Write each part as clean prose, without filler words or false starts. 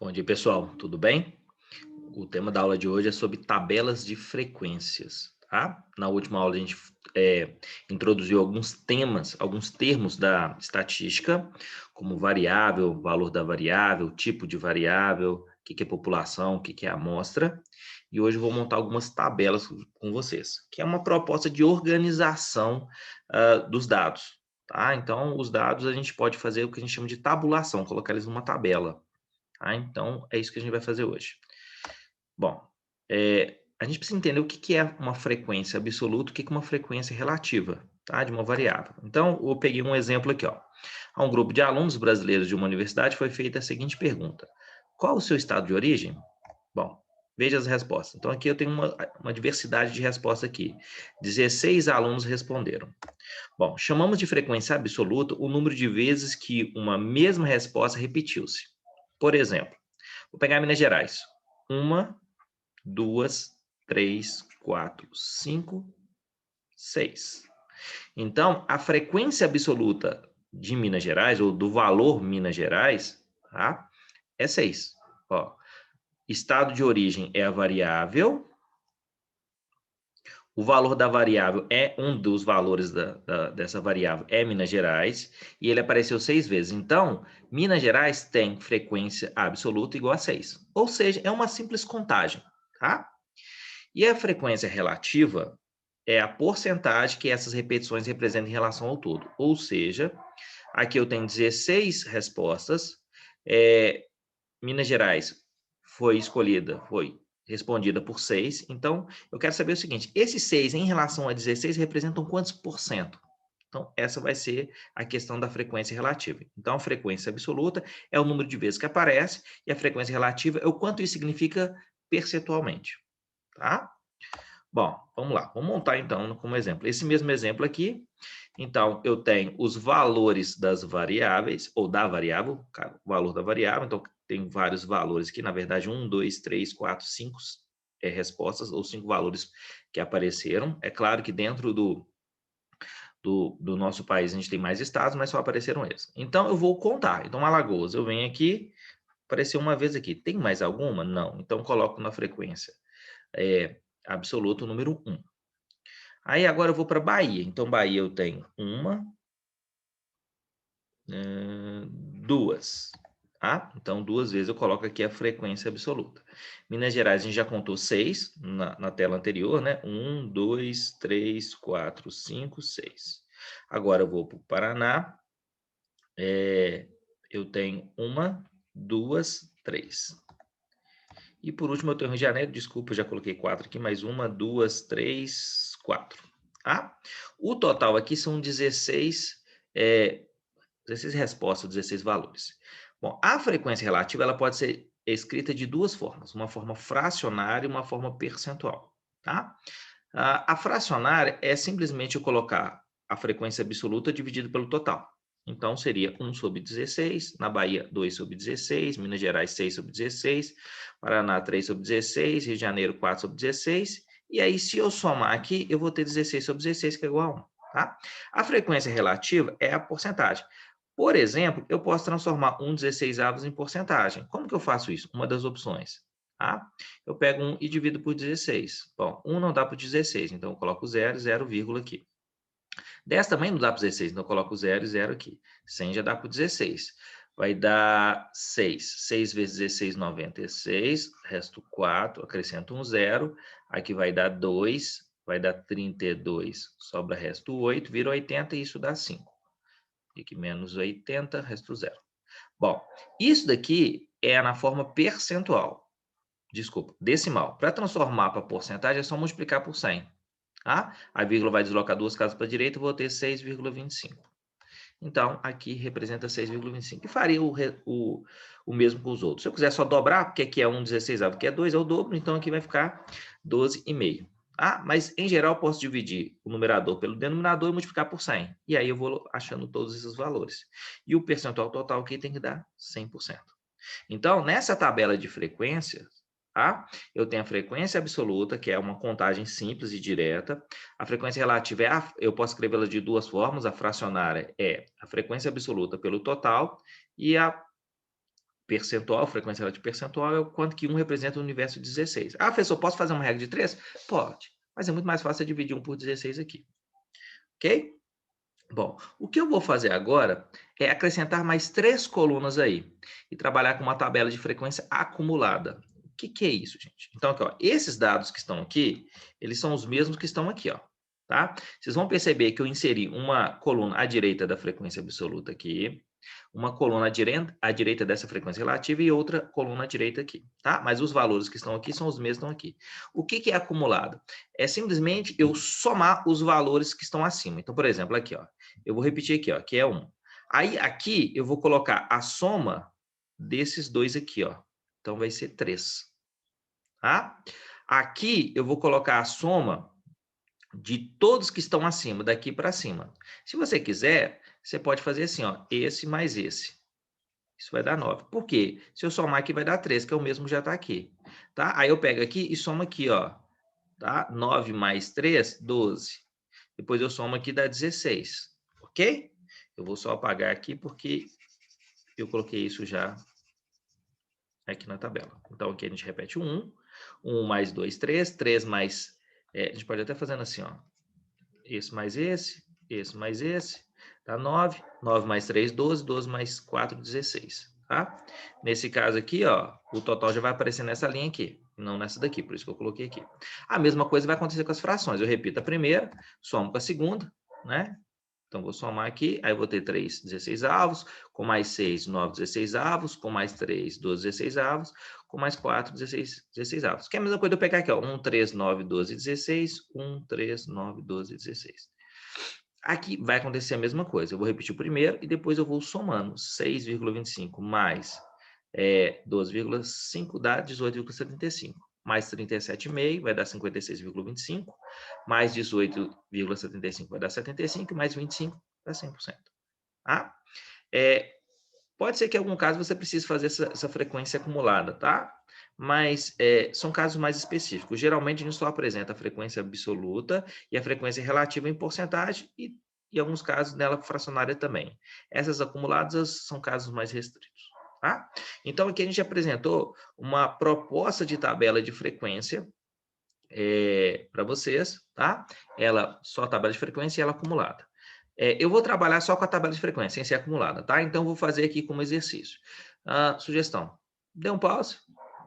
Bom dia, pessoal. Tudo bem? O tema da aula de hoje é sobre tabelas de frequências, tá? Na última aula a gente introduziu alguns temas, alguns termos da estatística, como variável, valor da variável, tipo de variável, o que que é população, o que que é amostra. E hoje eu vou montar algumas tabelas com vocês, que é uma proposta de organização dos dados, tá? Então, os dados a gente pode fazer o que a gente chama de tabulação, colocar eles numa tabela. Tá? Então, é isso que a gente vai fazer hoje. Bom, a gente precisa entender o que que é uma frequência absoluta, o que que é uma frequência relativa, tá? De uma variável. Então, eu peguei um exemplo aqui, ó. A um grupo de alunos brasileiros de uma universidade foi feita a seguinte pergunta: qual o seu estado de origem? Bom, veja as respostas. Então, aqui eu tenho uma diversidade de respostas aqui. 16 alunos responderam. Bom, chamamos de frequência absoluta o número de vezes que uma mesma resposta repetiu-se. Por exemplo, vou pegar Minas Gerais. Uma, duas, três, quatro, cinco, seis. Então, a frequência absoluta de Minas Gerais, ou do valor Minas Gerais, tá? É 6. Ó, estado de origem é a variável. O valor da variável é um dos valores dessa variável, é Minas Gerais, e ele apareceu 6 vezes. Então, Minas Gerais tem frequência absoluta igual a 6. Ou seja, é uma simples contagem, tá? E a frequência relativa é a porcentagem que essas repetições representam em relação ao todo. Ou seja, aqui eu tenho 16 respostas. Minas Gerais foi respondida por 6. Então, eu quero saber o seguinte: esses 6 em relação a 16 representam quantos por cento? Então, essa vai ser a questão da frequência relativa. Então, a frequência absoluta é o número de vezes que aparece, e a frequência relativa é o quanto isso significa percentualmente, tá? Bom, vamos lá. Vamos montar então como exemplo. Esse mesmo exemplo aqui. Então, eu tenho os valores das variáveis, ou da variável, o valor da variável. Então, tem vários valores aqui, na verdade, 1, 2, 3, 4, 5 respostas, ou 5 valores que apareceram. É claro que dentro do nosso país a gente tem mais estados, mas só apareceram eles. Então, eu vou contar. Então, Alagoas, eu venho aqui, apareceu uma vez aqui. Tem mais alguma? Não. Então, coloco na frequência absoluta o número 1. Aí agora eu vou para Bahia. Então, Bahia eu tenho uma, duas. Tá? Então, 2 vezes eu coloco aqui a frequência absoluta. Minas Gerais, a gente já contou 6 na tela anterior, né? 1, 2, 3, 4, 5, 6. Agora eu vou para o Paraná. Eu tenho uma, duas, três. E por último eu tenho Rio de Janeiro, desculpa, eu já coloquei 4 aqui, mais uma, duas, três, 4. Tá? O total aqui são 16 respostas, 16 valores. Bom, a frequência relativa ela pode ser escrita de duas formas, uma forma fracionária e uma forma percentual. Tá? A fracionária é simplesmente eu colocar a frequência absoluta dividida pelo total. Então, seria 1 sobre 16, na Bahia 2 sobre 16, Minas Gerais 6 sobre 16, Paraná 3 sobre 16, Rio de Janeiro 4 sobre 16, e aí se eu somar aqui, eu vou ter 16 sobre 16, que é igual a 1. Tá? A frequência relativa é a porcentagem. Por exemplo, eu posso transformar 1/16 em porcentagem. Como que eu faço isso? Uma das opções. Tá? Eu pego 1 e divido por 16. Bom, 1 não dá para 16, então eu coloco 0, 0, vírgula aqui. 10 também não dá para 16, então eu coloco 0 e 0 aqui. 100 já dá para 16. Vai dar 6. 6 vezes 16, 96. Resto 4, acrescento um 0. Aqui vai dar 2, vai dar 32. Sobra resto 8, vira 80 e isso dá 5. Aqui menos 80, resto 0. Bom, isso daqui é na forma percentual. Desculpa, decimal. Para transformar para porcentagem é só multiplicar por 100. Tá? A vírgula vai deslocar 2 casas para a direita, eu vou ter 6,25. Então, aqui representa 6,25. E faria o mesmo com os outros. Se eu quiser só dobrar, porque aqui é 1/16, porque é 2, é o dobro, então aqui vai ficar 12,5. Mas, em geral, eu posso dividir o numerador pelo denominador e multiplicar por 100. E aí eu vou achando todos esses valores. E o percentual total aqui tem que dar 100%. Então, nessa tabela de frequências, eu tenho a frequência absoluta, que é uma contagem simples e direta. A frequência relativa eu posso escrevê-la de duas formas. A fracionária é a frequência absoluta pelo total e a percentual, frequência relativa percentual, é o quanto que 1 representa o universo 16. Ah, professor, posso fazer uma regra de 3? Pode, mas é muito mais fácil dividir 1 por 16 aqui. Ok? Bom, o que eu vou fazer agora é acrescentar mais 3 colunas aí e trabalhar com uma tabela de frequência acumulada. O que é isso, gente? Então, aqui, ó, esses dados que estão aqui, eles são os mesmos que estão aqui, ó, tá? Vocês vão perceber que eu inseri uma coluna à direita da frequência absoluta aqui, uma coluna à direita dessa frequência relativa e outra coluna à direita aqui, tá? Mas os valores que estão aqui são os mesmos que estão aqui. O que é acumulado? É simplesmente eu somar os valores que estão acima. Então, por exemplo, aqui, ó, eu vou repetir aqui, ó, que é 1. Aí, aqui, eu vou colocar a soma desses dois aqui, ó. Então, vai ser 3. Tá? Aqui, eu vou colocar a soma de todos que estão acima, daqui para cima. Se você quiser, você pode fazer assim, ó, esse mais esse. Isso vai dar 9. Por quê? Se eu somar aqui, vai dar 3, que é o mesmo que já está aqui. Tá? Aí eu pego aqui e somo aqui, ó. Tá? 9 mais 3, 12. Depois eu somo aqui, dá 16. Ok? Eu vou só apagar aqui porque eu coloquei isso já aqui na tabela. Então, aqui a gente repete o 1. 1 mais 2, 3. 3 mais... a gente pode até fazendo assim, ó. Esse mais esse mais esse. Dá 9. 9 mais 3, 12. 12 mais 4, 16. Tá? Nesse caso aqui, ó, o total já vai aparecer nessa linha aqui, não nessa daqui, por isso que eu coloquei aqui. A mesma coisa vai acontecer com as frações. Eu repito a primeira, somo com a segunda, né? Então, vou somar aqui, aí eu vou ter 3, 16 avos, com mais 6, 9, 16 avos, com mais 3, 12, 16 avos, com mais 4, 16, 16 avos. Que é a mesma coisa de eu pegar aqui, ó, 1, 3, 9, 12, 16, 1, 3, 9, 12, 16. Aqui vai acontecer a mesma coisa, eu vou repetir o primeiro e depois eu vou somando. 6,25 mais 12,5 dá 18,75. Mais 37,5 vai dar 56,25, mais 18,75 vai dar 75, mais 25 dá 100%. Tá? Pode ser que em algum caso você precise fazer essa frequência acumulada, tá? Mas são casos mais específicos. Geralmente a gente só apresenta a frequência absoluta e a frequência relativa em porcentagem e, em alguns casos, nela fracionária também. Essas acumuladas são casos mais restritos. Tá? Então, aqui a gente apresentou uma proposta de tabela de frequência para vocês, tá? Ela só a tabela de frequência e ela acumulada. Eu vou trabalhar só com a tabela de frequência, sem ser acumulada, tá? Então, vou fazer aqui como exercício. Sugestão, dê um pause,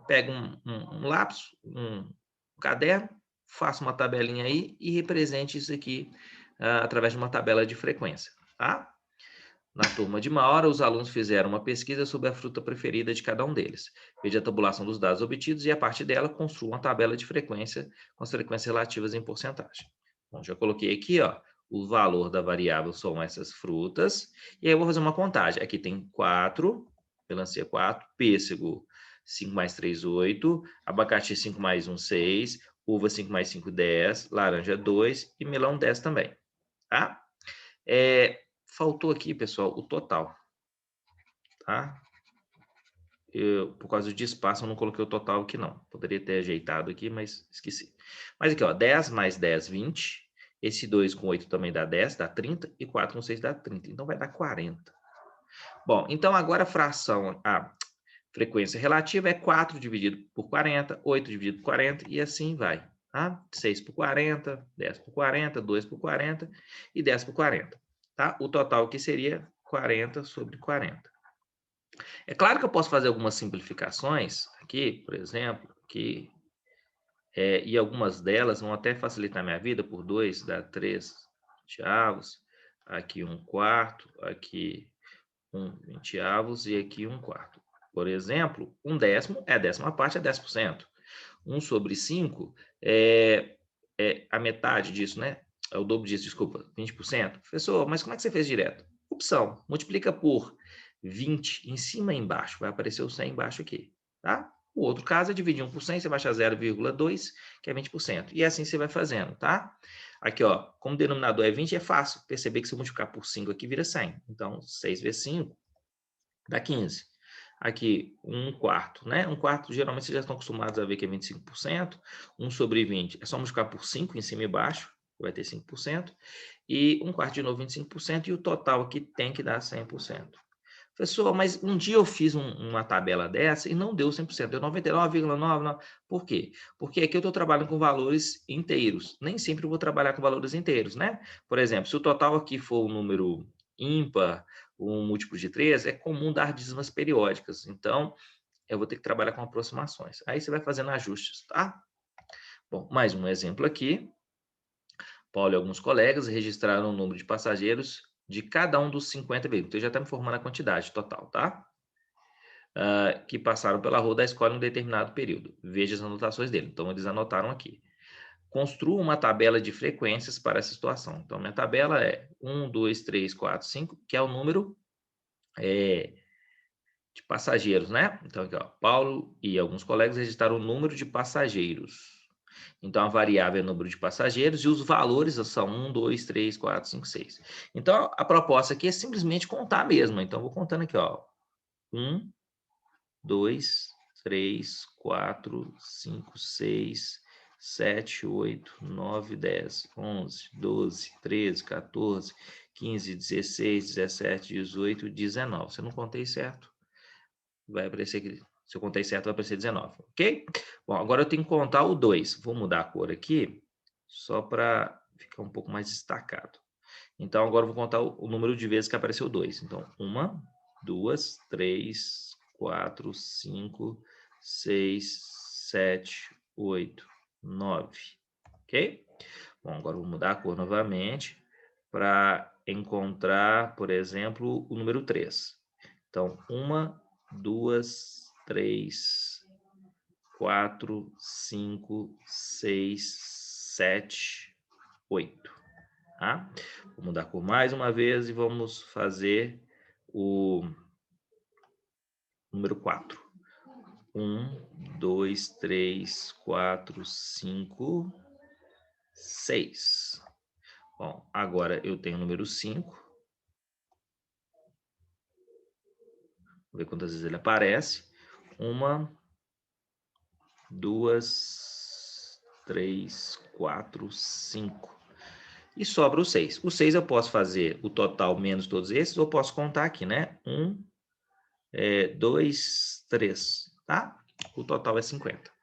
pega um lápis, um caderno, faça uma tabelinha aí e represente isso aqui através de uma tabela de frequência, tá? Na turma de uma hora, os alunos fizeram uma pesquisa sobre a fruta preferida de cada um deles. Veja a tabulação dos dados obtidos e, a partir dela, construa uma tabela de frequência com as frequências relativas em porcentagem. Bom, já coloquei aqui, ó, o valor da variável são essas frutas. E aí eu vou fazer uma contagem. Aqui tem 4, melancia 4, pêssego 5 mais 3, 8, abacaxi 5 mais 1, 6, uva 5 mais 5, 10, laranja 2 e melão 10 também. Tá? Faltou aqui, pessoal, o total, tá? Por causa de espaço, eu não coloquei o total aqui, não. Poderia ter ajeitado aqui, mas esqueci. Mas aqui, ó, 10 mais 10, 20. Esse 2 com 8 também dá 10, dá 30. E 4 com 6 dá 30. Então, vai dar 40. Bom, então agora a frequência relativa é 4 dividido por 40, 8 dividido por 40, e assim vai. Tá? 6 por 40, 10 por 40, 2 por 40 e 10 por 40. Tá? O total aqui seria 40 sobre 40. É claro que eu posso fazer algumas simplificações aqui, por exemplo, aqui, e algumas delas vão até facilitar minha vida. Por 2 dá 3 vinte-avos, aqui 1/4, aqui 1/20 e aqui 1/4. Por exemplo, 1/10 é a décima parte, é 10%. 1 sobre 5 é a metade disso, né? É o dobro disso, desculpa, 20%. Professor, mas como é que você fez direto? Opção, multiplica por 20 em cima e embaixo, vai aparecer o 100 embaixo aqui, tá? O outro caso é dividir 1 por 100, você vai achar 0,2, que é 20%. E assim você vai fazendo, tá? Aqui, ó, como o denominador é 20, é fácil perceber que se eu multiplicar por 5 aqui vira 100. Então, 6 vezes 5 dá 15. Aqui, 1/4, né? 1/4, geralmente vocês já estão acostumados a ver que é 25%. 1 sobre 20 é só multiplicar por 5 em cima e baixo, vai ter 5%. E 1/4 de novo, 25%. E o total aqui tem que dar 100%. Professor, mas um dia eu fiz uma tabela dessa e não deu 100%, deu 99,99. Por quê? Porque aqui eu estou trabalhando com valores inteiros. Nem sempre eu vou trabalhar com valores inteiros, né? Por exemplo, se o total aqui for um número ímpar, um múltiplo de 3, é comum dar dízimas periódicas. Então, eu vou ter que trabalhar com aproximações. Aí você vai fazendo ajustes, tá? Bom, mais um exemplo aqui. Paulo e alguns colegas registraram o número de passageiros de cada um dos 50 veículos. Então, já está me informando a quantidade total, tá? Que passaram pela rua da escola em um determinado período. Veja as anotações dele. Então, eles anotaram aqui. Construa uma tabela de frequências para essa situação. Então, minha tabela é 1, 2, 3, 4, 5, que é o número de passageiros, né? Então, aqui, ó, Paulo e alguns colegas registraram o número de passageiros. Então, a variável é o número de passageiros e os valores são 1, 2, 3, 4, 5, 6. Então, a proposta aqui é simplesmente contar mesmo. Então, vou contando aqui, ó. 1, 2, 3, 4, 5, 6, 7, 8, 9, 10, 11, 12, 13, 14, 15, 16, 17, 18, 19. Se eu não contei certo, vai aparecer aqui. Se eu contei certo, vai aparecer 19, ok? Bom, agora eu tenho que contar o 2. Vou mudar a cor aqui, só para ficar um pouco mais destacado. Então, agora eu vou contar o número de vezes que apareceu 2. Então, 1, 2, 3, 4, 5, 6, 7, 8, 9. Ok? Bom, agora eu vou mudar a cor novamente para encontrar, por exemplo, o número 3. Então, 1, 2, 3, 4, 5, 6, 7, 8. Tá? Vou mudar a cor mais uma vez e vamos fazer o número 4. 1, 2, 3, 4, 5, 6. Bom, agora eu tenho o número 5. Vou ver quantas vezes ele aparece. 1, 2, 3, 4, 5. E sobra o 6. O 6 eu posso fazer o total menos todos esses, ou posso contar aqui, né? 1, 2, 3, tá? O total é 50.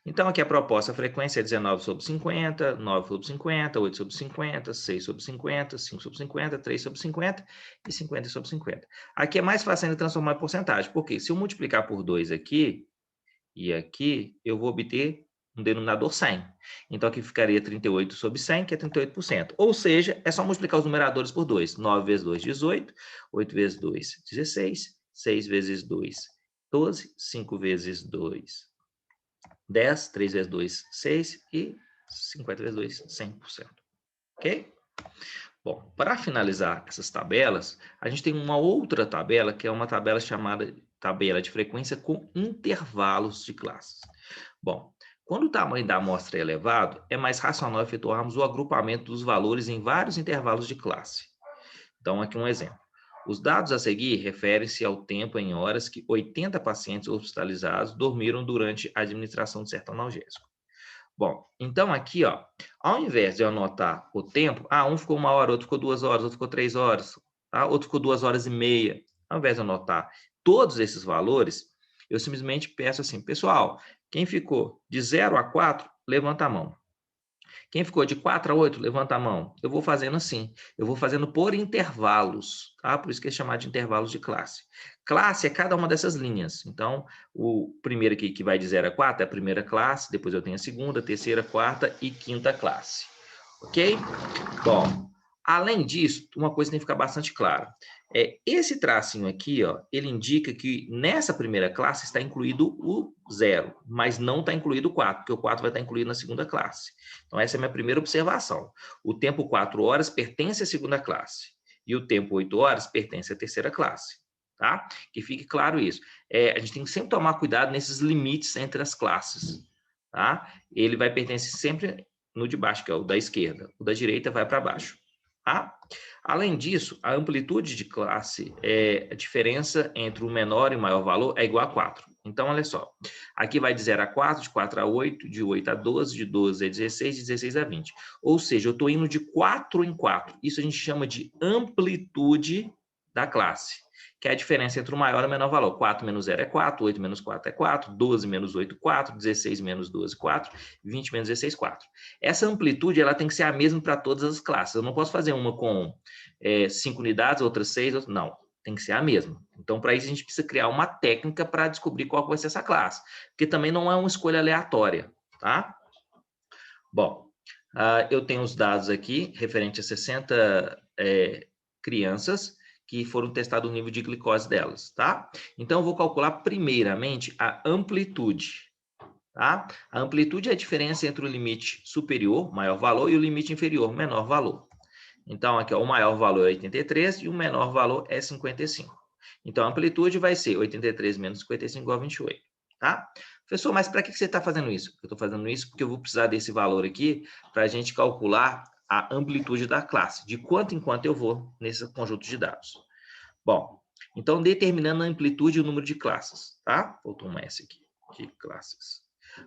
Então, aqui a proposta, a frequência é 19 sobre 50, 9 sobre 50, 8 sobre 50, 6 sobre 50, 5 sobre 50, 3 sobre 50 e 50 sobre 50. Aqui é mais fácil ainda transformar em porcentagem, porque se eu multiplicar por 2 aqui e aqui, eu vou obter um denominador 100. Então, aqui ficaria 38 sobre 100, que é 38%. Ou seja, é só multiplicar os numeradores por 2. 9 vezes 2, 18. 8 vezes 2, 16. 6 vezes 2, 12. 5 vezes 2, 10. 3 vezes 2, 6. E 50 vezes 2, 100%. Ok? Bom, para finalizar essas tabelas, a gente tem uma outra tabela, que é uma tabela chamada tabela de frequência com intervalos de classes. Bom, quando o tamanho da amostra é elevado, é mais racional efetuarmos o agrupamento dos valores em vários intervalos de classe. Então, aqui um exemplo. Os dados a seguir referem-se ao tempo em horas que 80 pacientes hospitalizados dormiram durante a administração de certo analgésico. Bom, então aqui, ó, ao invés de eu anotar o tempo, um ficou 1 hora, outro ficou 2 horas, outro ficou 3 horas, tá? Outro ficou 2 horas e meia. Ao invés de eu anotar todos esses valores, eu simplesmente peço assim, pessoal, quem ficou de 0 a 4, levanta a mão. Quem ficou de 4 a 8, levanta a mão. Eu vou fazendo assim, eu vou fazendo por intervalos, tá? Por isso que é chamado de intervalos de classe. Classe é cada uma dessas linhas. Então, o primeiro aqui que vai de 0 a 4 é a primeira classe, depois eu tenho a segunda, terceira, quarta e quinta classe. Ok? Bom, além disso, uma coisa tem que ficar bastante clara. Esse tracinho aqui, ó, ele indica que nessa primeira classe está incluído o 0, mas não está incluído o 4, porque o 4 vai estar incluído na segunda classe. Então, essa é a minha primeira observação. O tempo 4 horas pertence à segunda classe e o tempo 8 horas pertence à terceira classe. Tá? Que fique claro isso. A gente tem que sempre tomar cuidado nesses limites entre as classes. Tá? Ele vai pertencer sempre no de baixo, que é o da esquerda. O da direita vai para baixo. Tá? Além disso, a amplitude de classe, a diferença entre o menor e o maior valor é igual a 4. Então, olha só. Aqui vai de 0 a 4, de 4 a 8, de 8 a 12, de 12 a 16, de 16 a 20. Ou seja, eu estou indo de 4 em 4. Isso a gente chama de amplitude da classe, que é a diferença entre o maior e o menor valor. 4 menos 0 é 4, 8 menos 4 é 4, 12 menos 8, 4, 16 menos 12, 4, 20 menos 16, 4. Essa amplitude ela tem que ser a mesma para todas as classes. Eu não posso fazer uma com 5 unidades, outras 6, outras... não. Tem que ser a mesma. Então, para isso, a gente precisa criar uma técnica para descobrir qual vai ser essa classe. Porque também não é uma escolha aleatória, tá? Bom, eu tenho os dados aqui, referente a 60 crianças que foram testados o nível de glicose delas, tá? Então, eu vou calcular primeiramente a amplitude, tá? A amplitude é a diferença entre o limite superior, maior valor, e o limite inferior, menor valor. Então, aqui, ó, o maior valor é 83 e o menor valor é 55. Então, a amplitude vai ser 83 menos 55 igual a 28, tá? Professor, mas para que você está fazendo isso? Eu estou fazendo isso porque eu vou precisar desse valor aqui para a gente calcular a amplitude da classe, de quanto em quanto eu vou nesse conjunto de dados. Bom, então, determinando a amplitude e o número de classes, tá? Faltou um S aqui, de classes.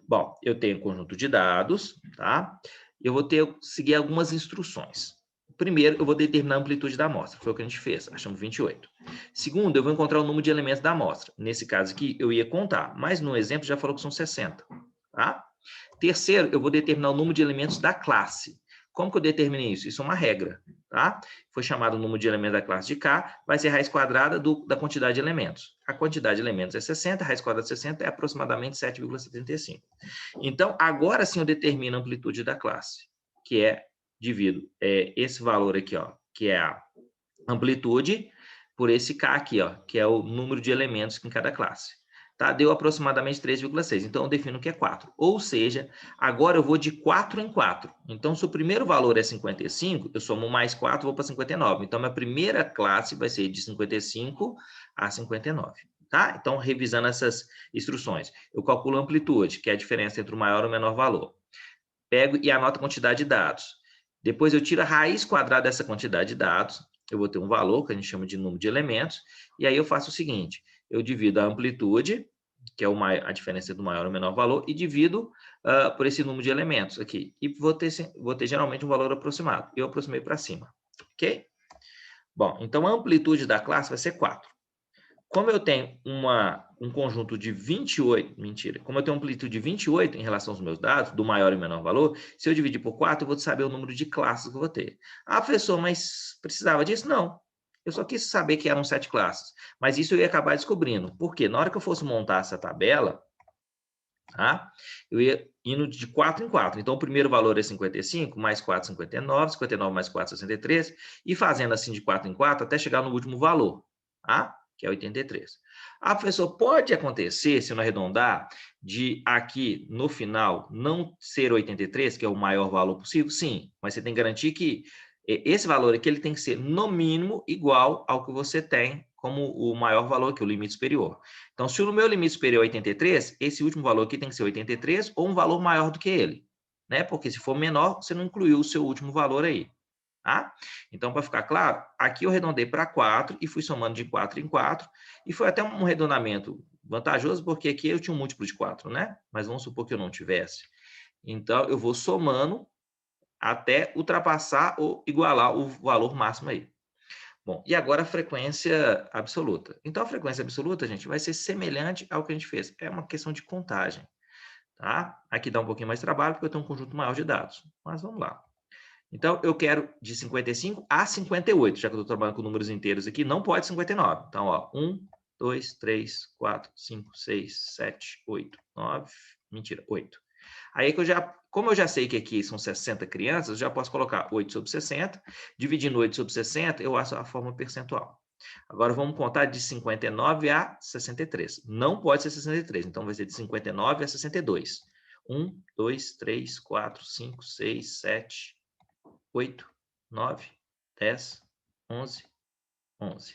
Bom, eu tenho um conjunto de dados, tá? Eu vou seguir algumas instruções. Primeiro, eu vou determinar a amplitude da amostra. Foi o que a gente fez, achamos 28. Segundo, eu vou encontrar o número de elementos da amostra. Nesse caso aqui, eu ia contar, mas no exemplo já falou que são 60. Tá? Terceiro, eu vou determinar o número de elementos da classe. Como que eu determinei isso? Isso é uma regra. Tá? Foi chamado o número de elementos da classe de K, vai ser raiz quadrada da quantidade de elementos. A quantidade de elementos é 60, a raiz quadrada de 60 é aproximadamente 7,75. Então, agora sim eu determino a amplitude da classe, que divido esse valor aqui, ó, que é a amplitude, por esse K aqui, ó, que é o número de elementos em cada classe. Tá? Deu aproximadamente 3,6. Então, eu defino que é 4. Ou seja, agora eu vou de 4 em 4. Então, se o primeiro valor é 55, eu somo mais 4, vou para 59. Então, minha primeira classe vai ser de 55 a 59. Tá? Então, revisando essas instruções, eu calculo a amplitude, que é a diferença entre o maior e o menor valor. Pego e anoto a quantidade de dados. Depois eu tiro a raiz quadrada dessa quantidade de dados, eu vou ter um valor que a gente chama de número de elementos, e aí eu faço o seguinte, eu divido a amplitude, que é a diferença do maior e menor valor, e divido por esse número de elementos aqui. E vou ter geralmente um valor aproximado. Eu aproximei para cima, ok? Bom, então a amplitude da classe vai ser 4. Como eu tenho um conjunto de 28, mentira, como eu tenho uma amplitude de 28 em relação aos meus dados, do maior e menor valor, se eu dividir por 4, eu vou saber o número de classes que eu vou ter. Ah, professor, mas precisava disso? Não. Eu só quis saber que eram 7 classes. Mas isso eu ia acabar descobrindo. Por quê? Na hora que eu fosse montar essa tabela, tá? Eu ia indo de 4 em 4. Então, o primeiro valor é 55, mais 4, 59, 59 mais 4, 63, e fazendo assim de 4 em 4 até chegar no último valor, tá? Que é 83. Ah, professor, pode acontecer, se não arredondar, de aqui no final não ser 83, que é o maior valor possível? Sim, mas você tem que garantir que esse valor aqui ele tem que ser no mínimo igual ao que você tem como o maior valor, que é o limite superior. Então, se o meu limite superior é 83, esse último valor aqui tem que ser 83 ou um valor maior do que ele, né? Porque se for menor, você não incluiu o seu último valor aí. Tá? Então, para ficar claro, aqui eu arredondei para 4 e fui somando de 4 em 4, e foi até um arredondamento vantajoso, porque aqui eu tinha um múltiplo de 4, né? Mas vamos supor que eu não tivesse. Então, eu vou somando até ultrapassar ou igualar o valor máximo aí. Bom, e agora a frequência absoluta. Então, a frequência absoluta, gente, vai ser semelhante ao que a gente fez. É uma questão de contagem, tá? Aqui dá um pouquinho mais de trabalho, porque eu tenho um conjunto maior de dados. Mas vamos lá. Então, eu quero de 55 a 58, já que eu estou trabalhando com números inteiros aqui, não pode 59. Então, ó, 1, 2, 3, 4, 5, 6, 7, 8, 9, mentira, 8. Aí que como eu já sei que aqui são 60 crianças, eu já posso colocar 8 sobre 60, dividindo 8 sobre 60, eu acho a forma percentual. Agora vamos contar de 59 a 63. Não pode ser 63, então vai ser de 59 a 62. 1, 2, 3, 4, 5, 6, 7, 8, 9, 10, 11, 11.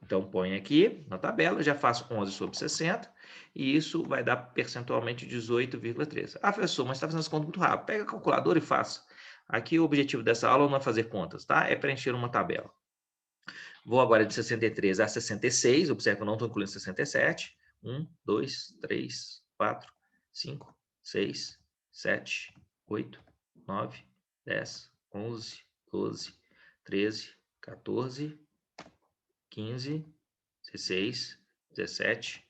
Então, põe aqui na tabela, já faço 11 sobre 60, e isso vai dar percentualmente 18,13. Ah, professor, mas está fazendo as contas muito rápido. Pega a calculadora e faça. Aqui o objetivo dessa aula não é fazer contas, tá? É preencher uma tabela. Vou agora de 63 a 66, observe que eu não estou incluindo 67. 1, 2, 3, 4, 5, 6, 7, 8, 9, 10, 11, 12, 13, 14, 15, 16, 17.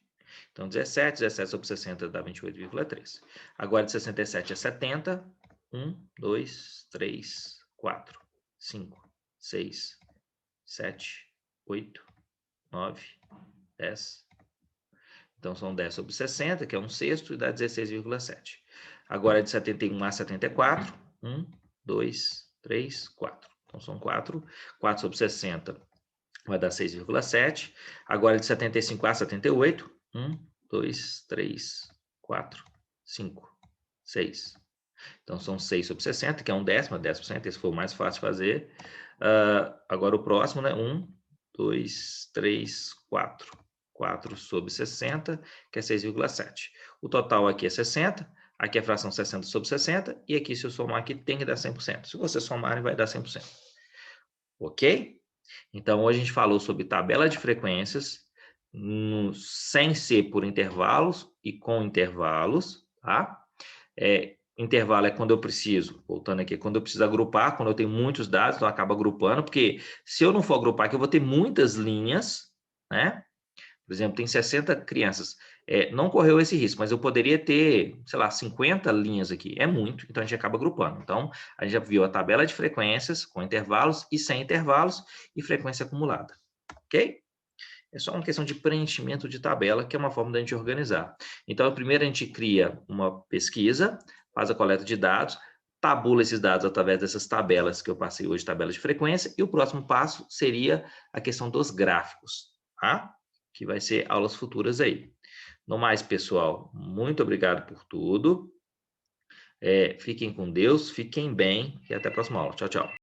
Então, 17 sobre 60 dá 28,3. Agora, de 67 a 70, 1, 2, 3, 4, 5, 6, 7, 8, 9, 10. Então, são 10 sobre 60, que é 1/6, e dá 16,7. Agora, de 71 a 74, 1, 2, 3, 4. Então, são 4. 4 sobre 60 vai dar 6,7. Agora, de 75 a 78, 1, 2, 3, 4, 5, 6. Então, são 6 sobre 60, que é 1/10, 10%. Esse foi o mais fácil de fazer. Agora, o próximo, né? 1, 2, 3, 4. 4 sobre 60, que é 6,7. O total aqui é 60. Aqui é a fração 60 sobre 60. E aqui, se eu somar aqui, tem que dar 100%. Se você somar, vai dar 100%. Ok? Então, hoje a gente falou sobre tabela de frequências, sem ser por intervalos e com intervalos, tá? Intervalo é quando eu preciso, voltando aqui, quando eu preciso agrupar, quando eu tenho muitos dados, então eu acabo agrupando, porque se eu não for agrupar aqui, eu vou ter muitas linhas, né? Por exemplo, tem 60 crianças. Não correu esse risco, mas eu poderia ter, sei lá, 50 linhas aqui. É muito, então a gente acaba agrupando. Então, a gente já viu a tabela de frequências com intervalos e sem intervalos e frequência acumulada. Ok? É só uma questão de preenchimento de tabela, que é uma forma da gente organizar. Então, primeiro a gente cria uma pesquisa, faz a coleta de dados, tabula esses dados através dessas tabelas que eu passei hoje, tabelas de frequência, e o próximo passo seria a questão dos gráficos, tá? Que vai ser aulas futuras aí. No mais, pessoal, muito obrigado por tudo. Fiquem com Deus, fiquem bem e até a próxima aula. Tchau, tchau.